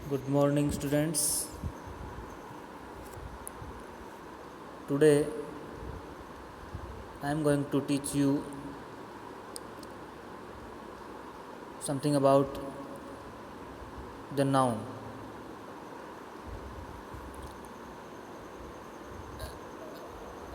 Good morning, students. Today I am going to teach you something about the noun.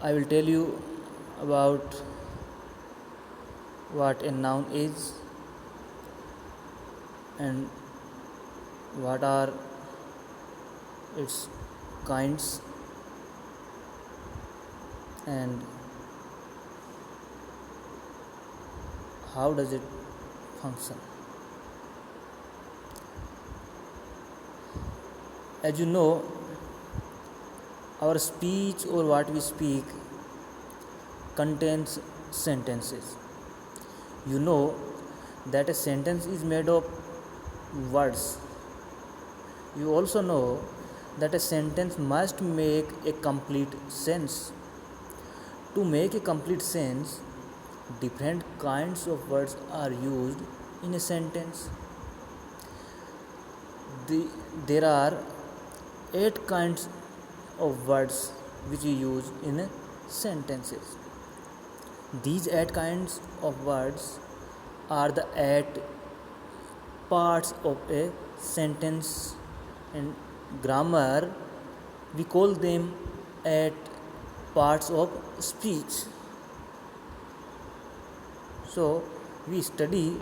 I will tell you about what a noun is and what are its kinds and how does it function. As you know, our speech or what we speak contains sentences. You know that a sentence is made of words. You also know that a sentence must make a complete sense. To make a complete sense, different kinds of words are used in a sentence. There are 8 kinds of words which we use in sentences. These 8 kinds of words are the 8 parts of a sentence. In grammar, we call them 8 parts of speech. So, we study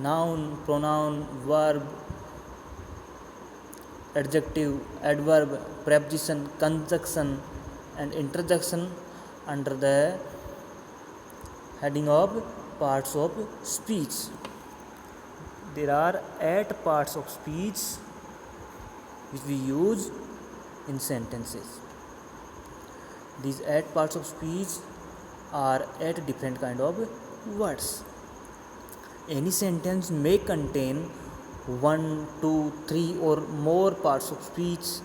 noun, pronoun, verb, adjective, adverb, preposition, conjunction, and interjection under the heading of parts of speech. There are 8 parts of speech which we use in sentences. These 8 parts of speech are 8 different kind of words. Any sentence may contain 1, 2, 3 or more parts of speech.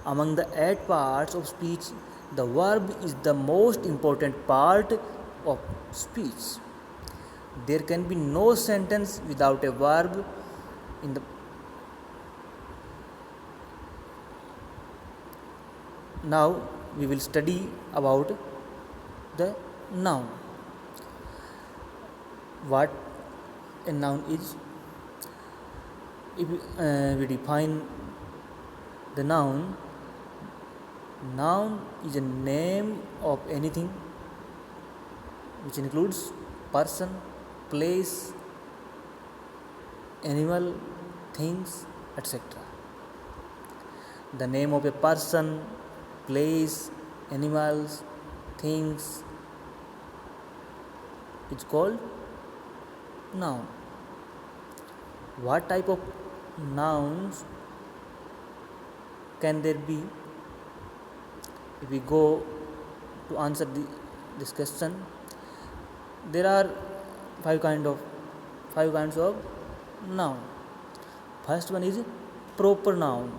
Among the 8 parts of speech, the verb is the most important part of speech. There can be no sentence without a verb in the Now we will study about the noun. What a noun is. If we define the noun is a name of anything which includes person, place, animal, things, etc. The name of a person, place, animals, things is called noun. What type of nouns can there be? If we go to answer this question, there are 5 kinds of noun. First one is proper noun.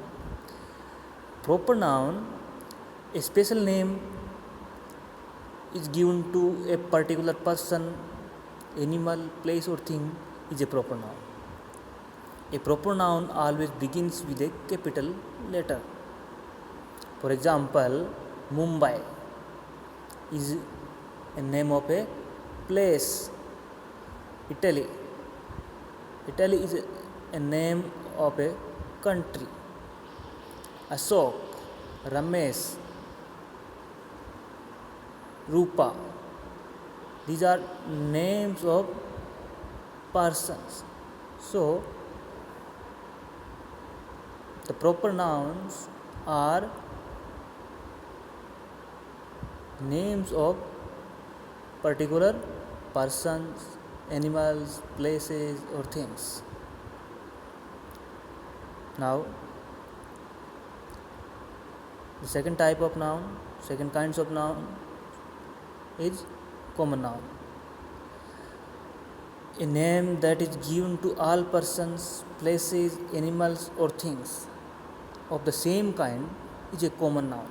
Proper noun, a special name is given to a particular person, animal, place or thing is a proper noun. A proper noun always begins with a capital letter. For example, Mumbai is a name of a place. Italy is a name of a country. Ashok, Ramesh, Rupa, these are names of persons. So, the proper nouns are names of particular persons, animals, places or things. Now, the second kinds of noun is common noun. A name that is given to all persons, places, animals or things of the same kind is a common noun.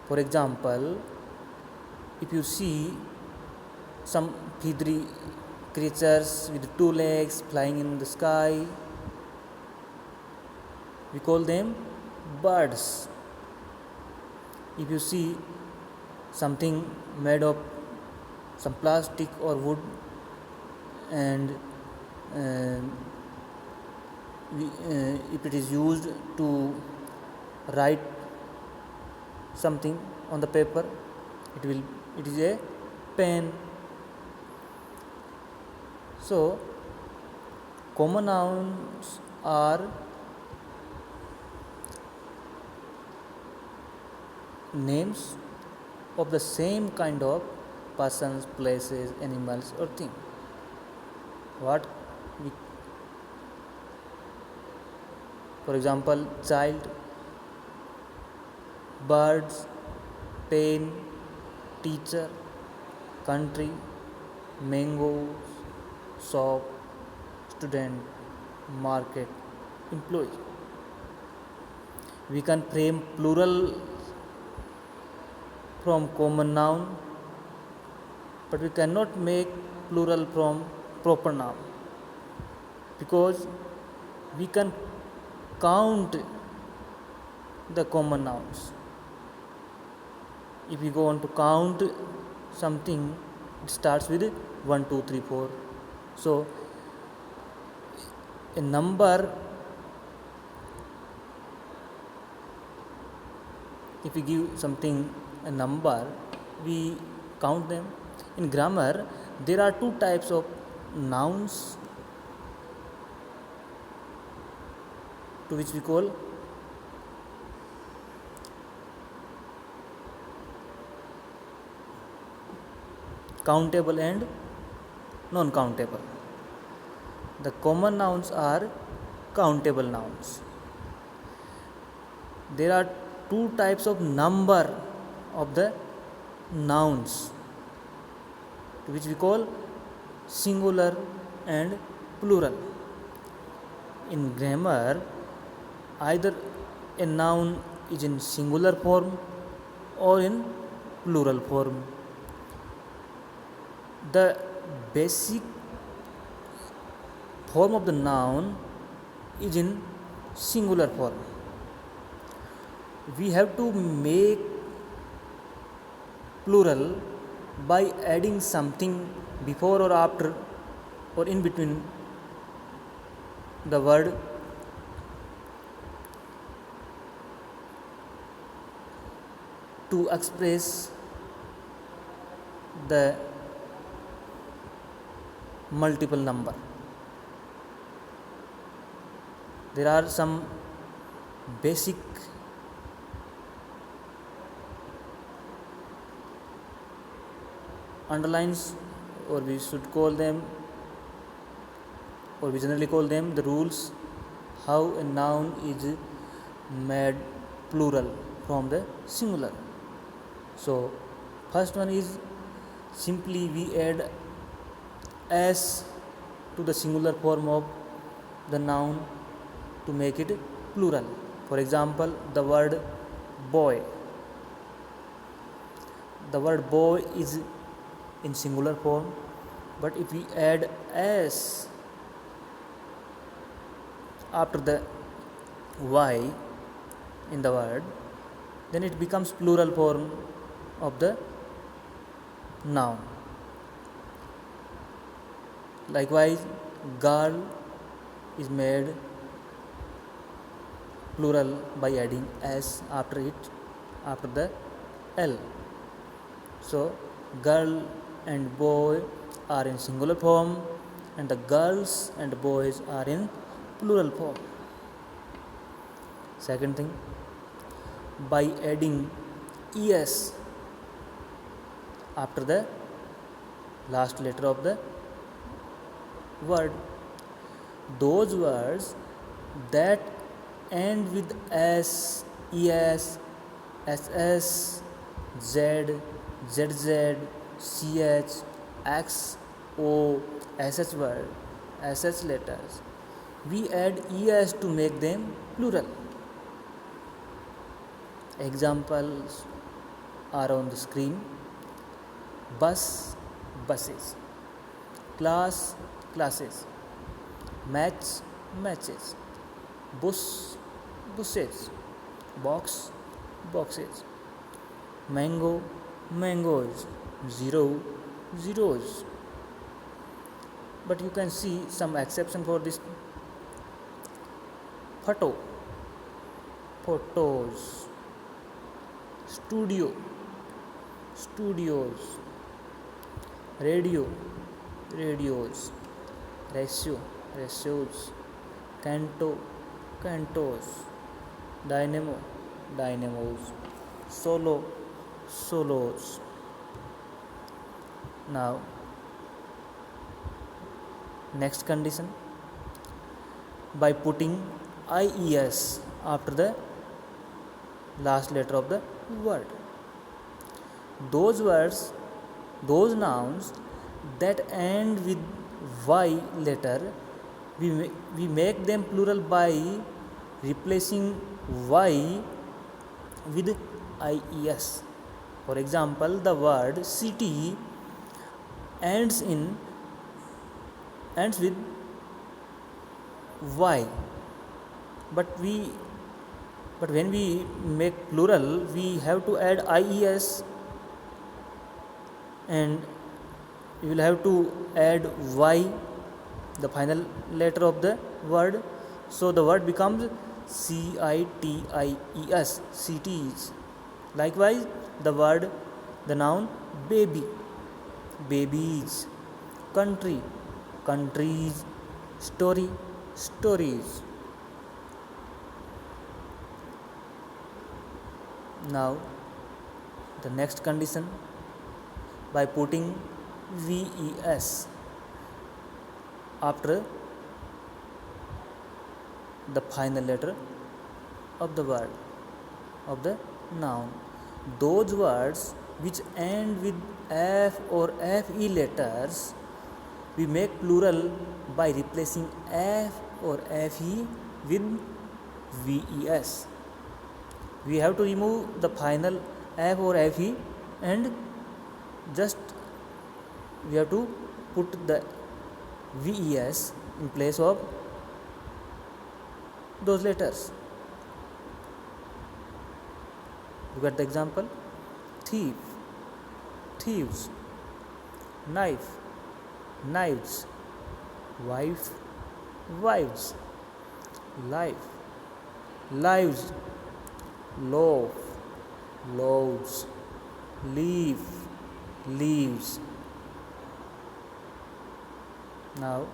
For example, if you see some feathery creatures with 2 legs flying in the sky, we call them birds. If you see something made of some plastic or wood, and uh, if it is used to write something on the paper, it is a pen. So common nouns are names of the same kind of persons, places, animals or thing. What we, for example, child, birds, pen, teacher, country, mangoes, shop, student, market, employee. We can frame plural from common noun, but we cannot make plural from proper noun, because we can count the common nouns. If we go on to count something, it starts with 1, 2, 3, 4. So a number, if we give something a number, we count them. In grammar, there are two types of nouns, to which we call countable and non-countable. The common nouns are countable nouns. There are two types of number of the nouns, which we call singular and plural. In grammar, either a noun is in singular form or in plural form. The basic form of the noun is in singular form. We have to make plural by adding something before or after or in between the word to express the multiple number. There are some basic underlines, or we should call them, or we generally call them the rules how a noun is made plural from the singular. So first one is simply we add s to the singular form of the noun to make it plural. For example, the word boy. The word boy is in singular form, but if we add s after the y in the word, then it becomes plural form of the noun. Likewise, girl is made plural by adding s after it, after the l. So girl and boy are in singular form, and the girls and boys are in plural form. Second thing, by adding es after the last letter of the word, those words that end with s, es, ss, z, zz, ch, x, o, sh word, sh letters, we add es to make them plural. Examples are on the screen. Bus, buses. Class, classes. Match, matches. Bush, bushes, box, boxes, mango, mangoes, zero, zeros. But you can see some exception for this. Photo, photos, studio, studios, radio, radios, ratio, ratios, canto, cantos, dynamo, dynamos, solo, solos. Now, next condition, by putting ies after the last letter of the word. Those words, those nouns that end with y letter, we make them plural by replacing y with ies. For example, the word city ends with y, but when we make plural, we have to add ies, and we will have to add y, the final letter of the word, so the word becomes cities, cities. Likewise, the word, the noun baby, babies, country, countries, story, stories. Now, the next condition, by putting ves after the final letter of the word, of the noun. Those words which end with f or fe letters, we make plural by replacing f or fe with ves. We have to remove the final f or fe, and just we have to put the ves in place of those letters. Look at the example: thief, thieves, knife, knives, wife, wives, life, lives, loaf, loaves, leaf, leaves. Now,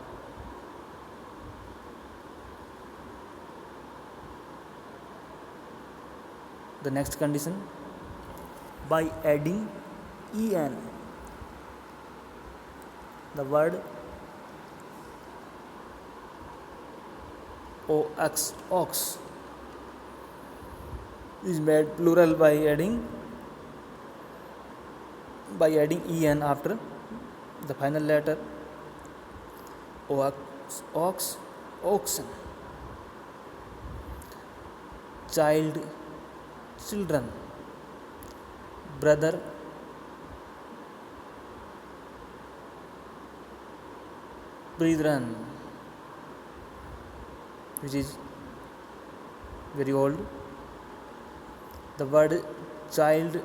the next condition, by adding en, the word ox, ox, is made plural by adding en after the final letter. Ox, ox, oxen, child, children, brother, brethren, which is very old. The word child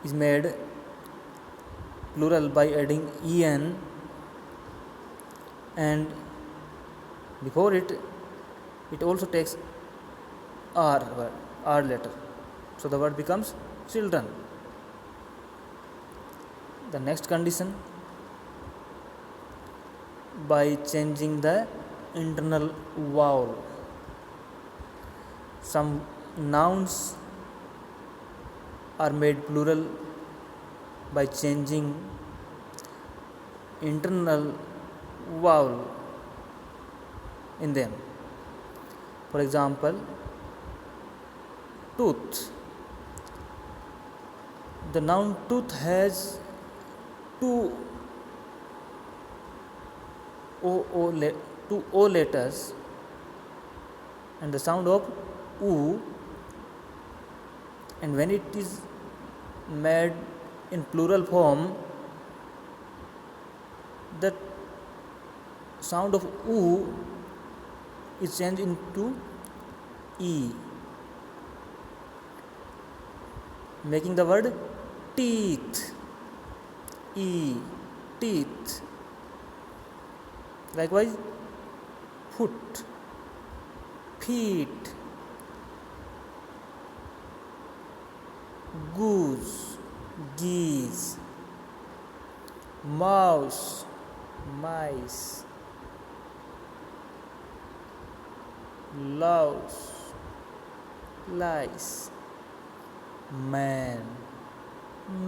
is made plural by adding en, and before it also takes r letter, so the word becomes children. The next condition, by changing the internal vowel. Some nouns are made plural by changing internal vowel in them. For example, tooth. The noun tooth has two o letters and the sound of oo, and when it is made in plural form, the sound of oo is changed into E, making the word teeth. E, teeth. Likewise, foot, feet, goose, geese, mouse, mice, louse, lice, man,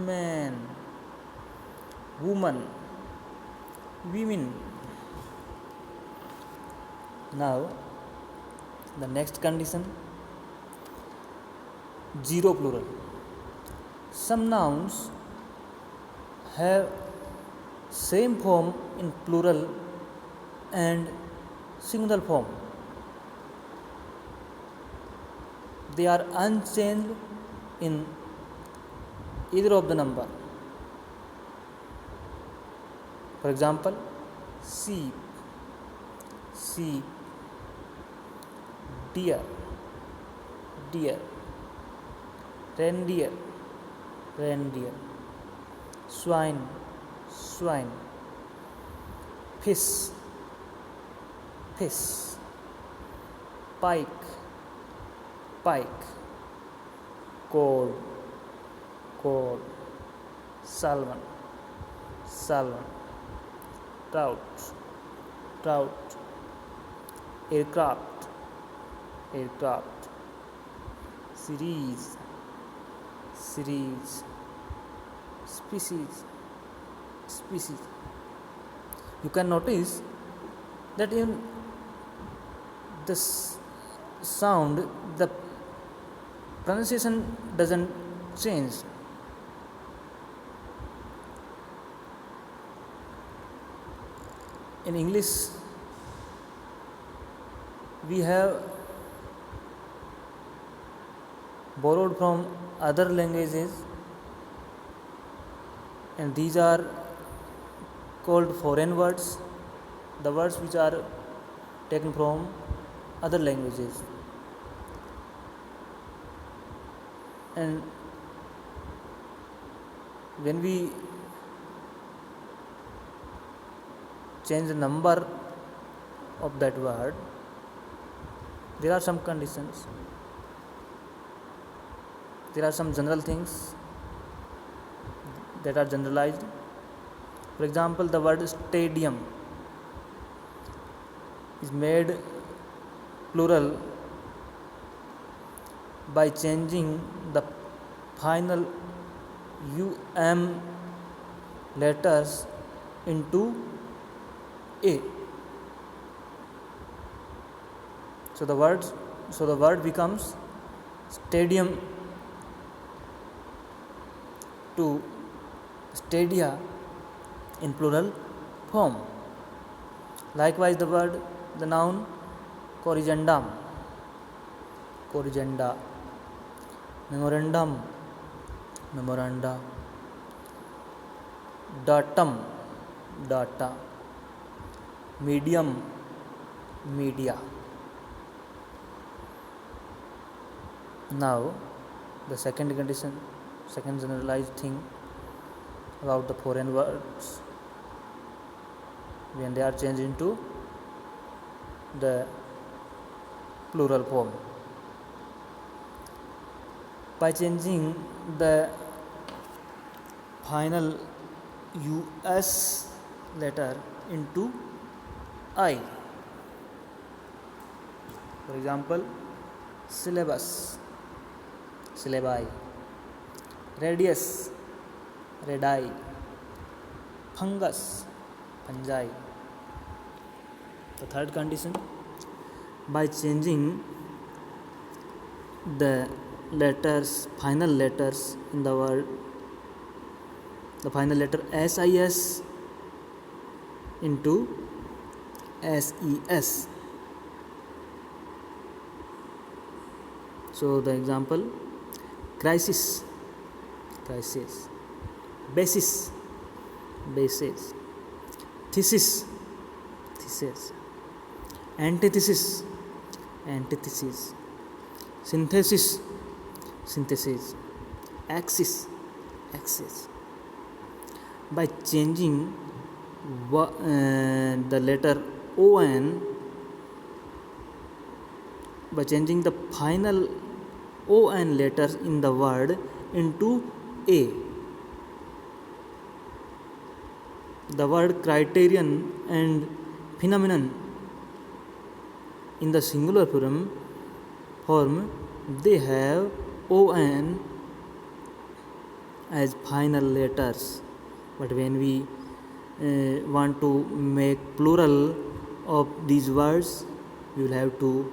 man, woman, women. Now, the next condition, zero plural. Some nouns have same form in plural and singular form. They are unchanged in either of the number. For example, sheep, sheep, deer, deer, reindeer, reindeer, swine, swine, fish, fish, pike, pike, cod, cod, salmon, salmon, trout, trout, aircraft, aircraft, series, series, species, species. You can notice that in this sound the pronunciation doesn't change. In English we have borrowed from other languages, and these are called foreign words, the words which are taken from other languages. And when we change the number of that word, there are some conditions, there are some general things that are generalized. For example, the word stadium is made plural by changing the final letters into A. So the word becomes stadium to stadia in plural form. Likewise, the noun corrigendum, corrigenda, memorandum, memoranda, datum, data, medium, media. Now, the second condition, second generalized thing about the foreign words when they are changed into the plural form. By changing the final US letter into I. For example, syllabus, syllabi, radius, radii, fungus, fungi. The third condition, by changing the letters, final letters in the word, the final letter SIS into SES. So the example, crisis, crisis, basis, basis, thesis, thesis, antithesis, antithesis, synthesis, synthesis, axis, axis. By changing the letter on, by changing the final on letters in the word into a, the word criterion and phenomenon in the singular form, they have on as final letters. But when we want to make plural of these words, we will have to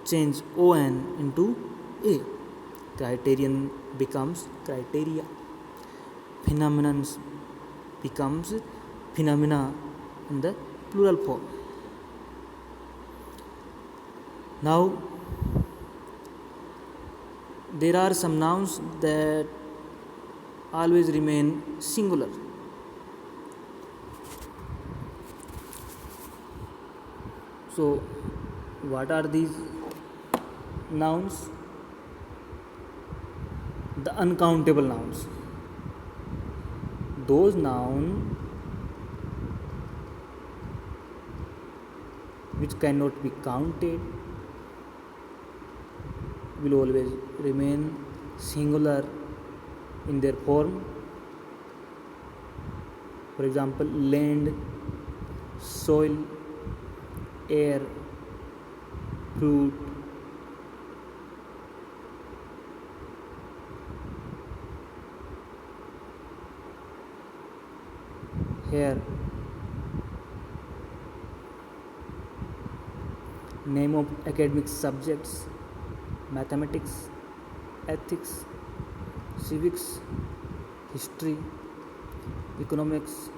change on into a. Criterion becomes criteria, phenomenon becomes phenomena in the plural form. Now there are some nouns that always remain singular. So what are these nouns? The uncountable nouns. Those nouns which cannot be counted will always remain singular in their form. For example, land, soil, air, fruit, hair, name of academic subjects, mathematics, ethics, civics, history, economics,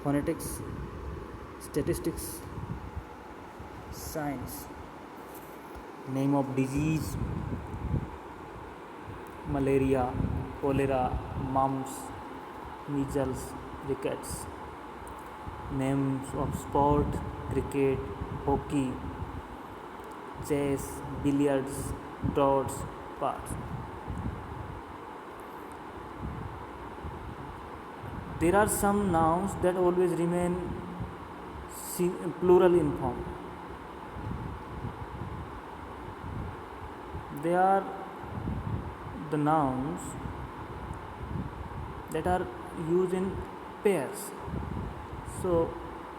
phonetics, statistics, science, name of disease, malaria, cholera, mumps, measles, rickets, names of sport, cricket, hockey, chess, billiards, darts, cards. There are some nouns that always remain plural in form. They are the nouns that are used in pairs. So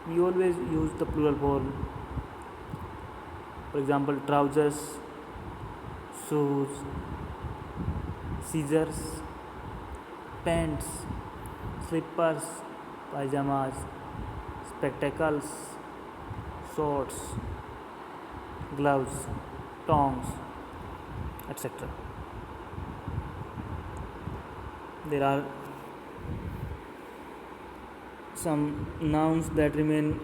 we always use the plural form. For example, trousers, shoes, scissors, pants, slippers, pajamas, spectacles, shorts, gloves, tongs, etc. There are some nouns that remain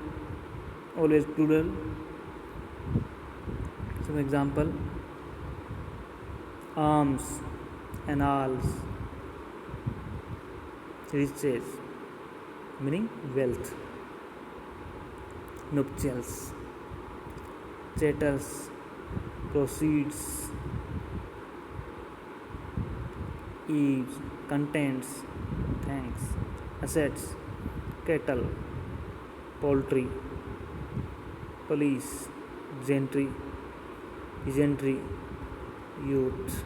always plural. Some example: arms, annals, riches, meaning wealth, nuptials, chattels, proceeds, eaves, contents, thanks, assets, cattle, poultry, police, gentry, peasantry, youth.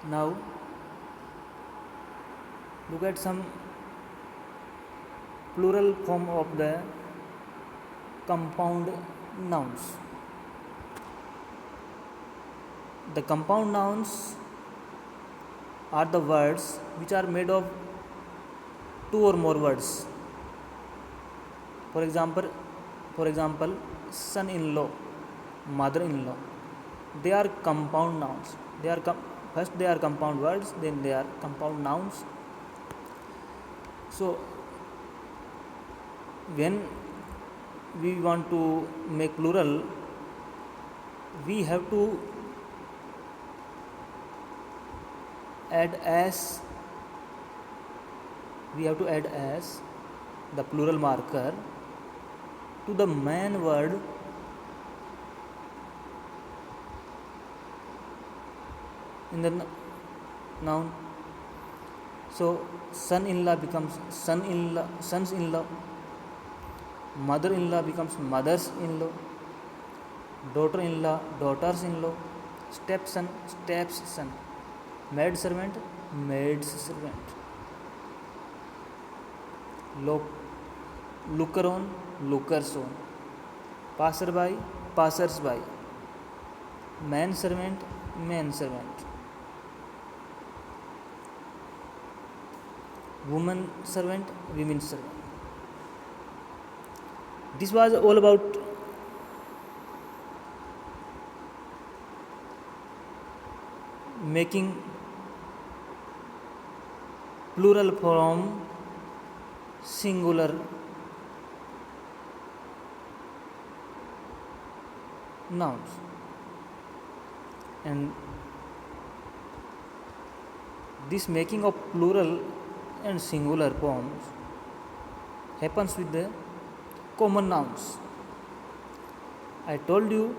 Now look at some plural form of the compound nouns. The compound nouns are the words which are made of two or more words. For example, son-in-law, mother-in-law. They are compound nouns. First they are compound words, then they are compound nouns. So when we want to make plural, we have to add as the plural marker to the main word in the noun. So son-in-law becomes son-in-law, sons-in-law. Mother-in-law becomes mothers-in-law. Daughter-in-law, daughters-in-law. Stepson, stepson. Maid servant, maid's servant. Looker on, lookers on. Passerby, passers-by. Man servant, man servant. Woman servant, women servant. This was all about making plural from singular nouns, and this making of plural and singular forms happens with the common nouns. I told you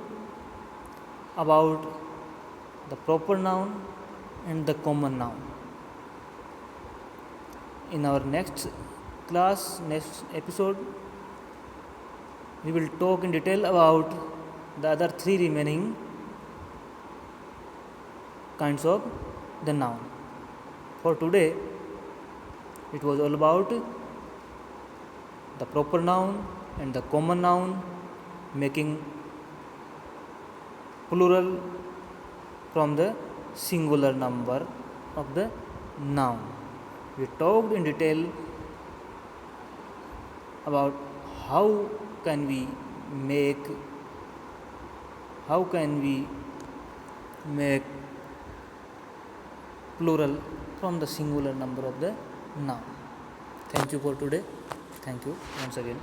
about the proper noun and the common noun. In our next class, next episode, we will talk in detail about the other three remaining kinds of the noun. For today, it was all about the proper noun and the common noun making plural from the singular number of the noun. We talked in detail about how can we make plural from the singular number of the noun. Thank you for today. Thank you once again.